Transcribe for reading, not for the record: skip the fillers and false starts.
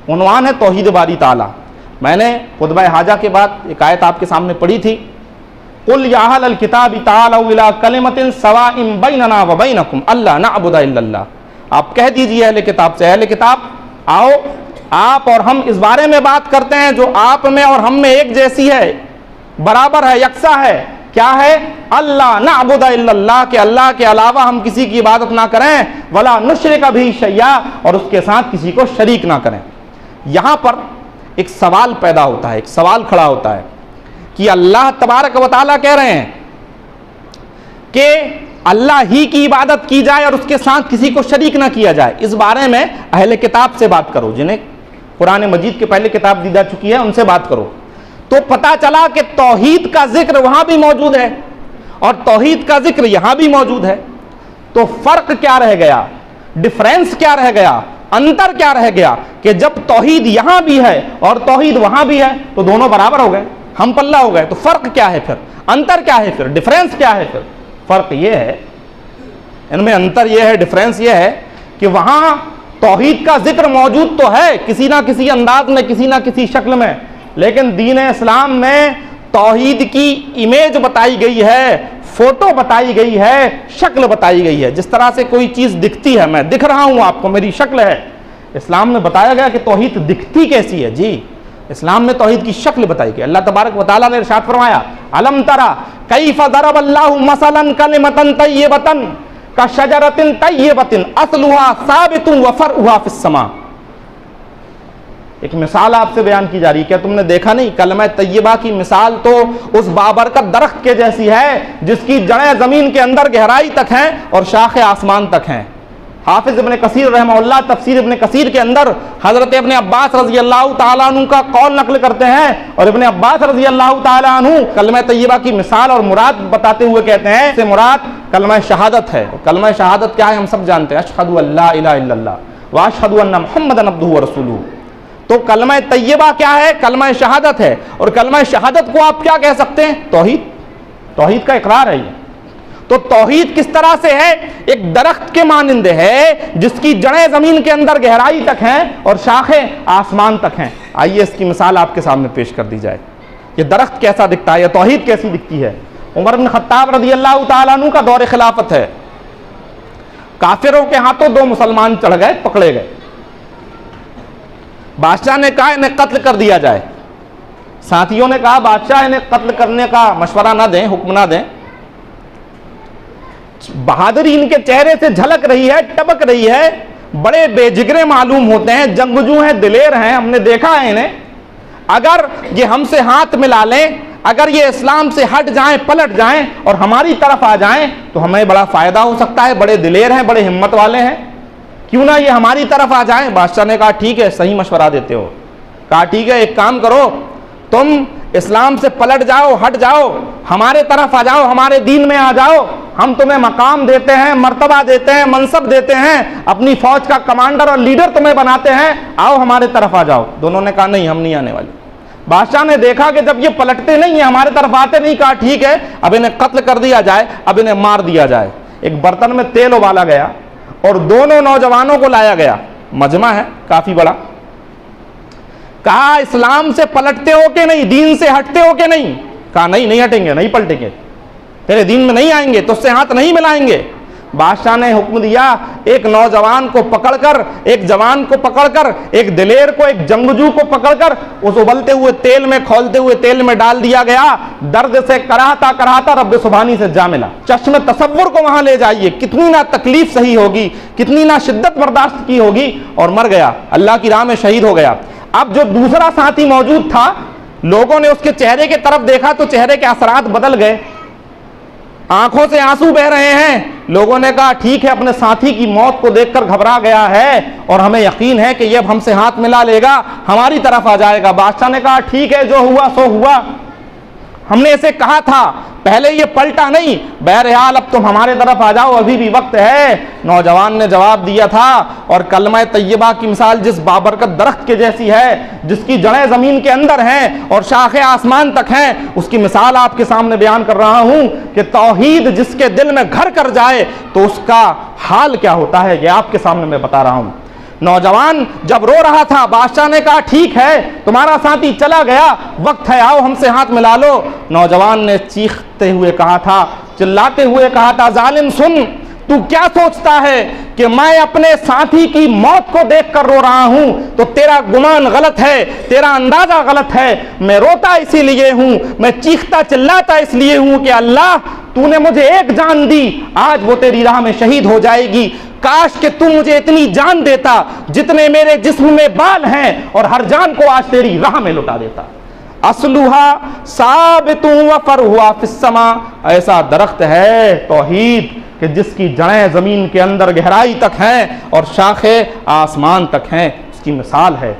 उन्वान है तौहीद बारी ताला। मैंने खुतबा हाजा के बाद एक आयत आपके सामने पढ़ी थी, कुल या अहलल किताबि ताअलू इला कलिमतिन सवाइम बैनना व बैनकुम अल्ला नअबुदा इल्लल्लाह। आप कह दीजिए अहले किताब से, अहले किताब आओ, आप और हम इस बारे में बात करते हैं जो आप में और हम में एक जैसी है, बराबर है, यकसा है। क्या है? अल्लाह नअबुदा इल्लल्लाह, के अल्लाह के अलावा हम किसी की इबादत ना करें, वला नुश्रिका बिही शैया, और उसके साथ किसी को शरीक ना करें। यहां पर एक सवाल पैदा होता है, एक सवाल खड़ा होता है कि अल्लाह तबारक व तआला कह रहे हैं कि अल्लाह ही की इबादत की जाए और उसके साथ किसी को शरीक ना किया जाए। इस बारे में अहले किताब से बात करो, जिन्हें कुरान मजीद के पहले किताब दी जा चुकी है, उनसे बात करो। तो पता चला कि तौहीद का जिक्र वहां भी मौजूद है और तौहीद का जिक्र यहां भी मौजूद है। तो फर्क क्या रह गया, डिफरेंस क्या रह गया, अंतर क्या रह गया कि जब तौहीद यहां भी है और तौहीद वहां भी है तो दोनों बराबर हो गए, हम पल्ला हो गए। तो फर्क क्या है फिर, अंतर क्या है फिर, डिफरेंस क्या है फिर? फर्क यह है, इनमें अंतर यह है, डिफरेंस यह है कि वहां तौहीद का जिक्र मौजूद तो है किसी ना किसी अंदाज में, किसी ना किसी शक्ल में, लेकिन दीन इस्लाम में तौहीद की इमेज बताई गई है, फोटो बताई गई है, शक्ल बताई गई है। जिस तरह से कोई चीज दिखती है, मैं दिख रहा हूं आपको, मेरी शक्ल है, इस्लाम में बताया गया कि तौहीद दिखती कैसी है। जी, इस्लाम में तौहीद की शक्ल बताई गई। अल्लाह तबारक व तआला ने इरशाद फरमाया, अलम तरा कैफ दरबल्लाहु मसलन कलिमतन तय्यबतन कशजरतिन तय्यबतिन असलुहा साबितुन व फरउहा फिस समा। एक मिसाल आपसे बयान की जा रही है, क्या तुमने देखा नहीं? कलमा तय्यबा की मिसाल तो उस बाबरकत दरख्त के जैसी है जिसकी जड़ें जमीन के अंदर गहराई तक हैं और शाखें आसमान तक हैं। हाफिज इब्न कसीर रहमहुल्लाह तफसीर इब्न कसीर के अंदर हजरत इब्न अब्बास रजी अल्लाह तआला अन्हु का कौल नकल करते हैं और इब्न अब्बास रजी अल्लाह तआला अन्हु कलमा तय्यबा की मिसाल और मुराद बताते हुए कहते हैं से मुराद कलमा शहादत है। कलमा शहादत क्या है हम सब जानते हैं, अशहदु अल्ला इलाहा इल्लल्लाह व अशहदु अन्ना मुहम्मदन अब्दुहु व रसूलुहु। तो कलमा तय्यबा क्या है? कलमा शहादत है। और कलमा शहादत को आप क्या कह सकते हैं? तौहीद, तौहीद का इकरार है ये। तो तौहीद किस तरह से है? एक दरख्त के मानिंदे है जिसकी जड़ें जमीन के अंदर गहराई तक हैं और शाखें आसमान तक हैं। आइए इसकी मिसाल आपके सामने पेश कर दी जाए। ये दरख्त कैसा दिखता है, ये तौहीद कैसी दिखती है? उमर बिन खत्ताब रज़ी अल्लाह तआला अन्हु का दौर खिलाफत है। काफिरों के हाथों दो मुसलमान चढ़ गए, पकड़े गए। बादशाह ने कहा इन्हें कत्ल कर दिया जाए। साथियों ने कहा बादशाह इन्हें कत्ल करने का मशवरा ना दें, हुक्म ना दें। बहादुरी इनके चेहरे से झलक रही है, टपक रही है, बड़े बेजिगरे मालूम होते हैं, जंगजू हैं, दिलेर हैं, हमने देखा है इन्हें। अगर ये हमसे हाथ मिला लें, अगर ये इस्लाम से हट जाएं, पलट जाएं और हमारी तरफ आ जाएं तो हमें बड़ा फायदा हो सकता है। बड़े दिलेर हैं, बड़े हिम्मत वाले हैं, क्यों ना ये हमारी तरफ आ जाएं। बादशाह ने कहा ठीक है, सही मशवरा देते हो। कहा ठीक है, एक काम करो, तुम इस्लाम से पलट जाओ, हट जाओ, हमारे तरफ आ जाओ, हमारे दीन में आ जाओ, हम तुम्हें मकाम देते हैं, मर्तबा देते हैं, मनसब देते हैं, अपनी फौज का कमांडर और लीडर तुम्हें बनाते हैं, आओ हमारे तरफ आ जाओ। दोनों ने कहा नहीं, हम नहीं आने वाले। बादशाह ने देखा कि जब ये पलटते नहीं है, हमारे तरफ आते नहीं, कहा ठीक है, अब इन्हें कत्ल कर दिया जाए, अब इन्हें मार दिया जाए। एक बर्तन में तेल उबाला गया और दोनों नौजवानों को लाया गया। मजमा है काफी बड़ा। कहा इस्लाम से पलटते हो कि नहीं, दीन से हटते हो कि नहीं? कहा नहीं, नहीं हटेंगे, नहीं पलटेंगे, तेरे दीन में नहीं आएंगे, तो उससे हाथ नहीं मिलाएंगे। बादशाह ने हुक्म दिया, एक नौजवान को पकड़कर, एक जवान को पकड़कर, एक दिलेर को, एक जंगजू को पकड़कर उस उबलते हुए तेल में, खौलते हुए तेल में डाल दिया गया। दर्द से कराहता कराहता रब्बे सुभानी से जा मिला। चश्मे तसव्वुर को वहां ले जाइए, कितनी ना तकलीफ सही होगी, कितनी ना शिद्दत बर्दाश्त की होगी, और मर गया, अल्लाह की राह में शहीद हो गया। अब जो दूसरा साथी मौजूद था, लोगों ने उसके चेहरे की तरफ देखा तो चेहरे के असरात बदल गए, आंखों से आंसू बह रहे हैं। लोगों ने कहा ठीक है, अपने साथी की मौत को देखकर घबरा गया है और हमें यकीन है कि ये अब हमसे हाथ मिला लेगा, हमारी तरफ आ जाएगा। बादशाह ने कहा ठीक है, जो हुआ सो हुआ, हमने इसे कहा था, पहले ये पलटा नहीं, बहरहाल अब तुम हमारे तरफ आ जाओ, अभी भी वक्त है। नौजवान ने जवाब दिया था। और कलमा तय्यबा की मिसाल जिस बाबरकत दरख्त के जैसी है, जिसकी जड़ें जमीन के अंदर हैं और शाखें आसमान तक हैं, उसकी मिसाल आपके सामने बयान कर रहा हूं कि तौहीद जिसके दिल में घर कर जाए तो उसका हाल क्या होता है, यह आपके सामने मैं बता रहा हूं। नौजवान जब रो रहा था, बादशाह ने कहा ठीक है, तुम्हारा साथी चला गया, वक्त है आओ हमसे हाथ मिला लो। नौजवान ने चीखते हुए कहा था, चिल्लाते हुए कहा था, जालिम सुन, तू क्या सोचता है कि मैं अपने साथी की मौत को देखकर रो रहा हूं? तो तेरा गुमान गलत है, तेरा अंदाजा गलत है। मैं रोता इसीलिए हूं, मैं चीखता चिल्लाता इसलिए हूं कि अल्लाह तूने मुझे एक जान दी, आज वो तेरी राह में शहीद हो जाएगी। काश कि तू मुझे इतनी जान देता जितने मेरे जिस्म में बाल हैं, और हर जान को आज तेरी राह में लुटा देता। असलुहा साबितु व फरहुआ फिस्समा, ऐसा दरख्त है तौहीद कि जिसकी जड़ें जमीन के अंदर गहराई तक हैं और शाखें आसमान तक हैं। उसकी मिसाल है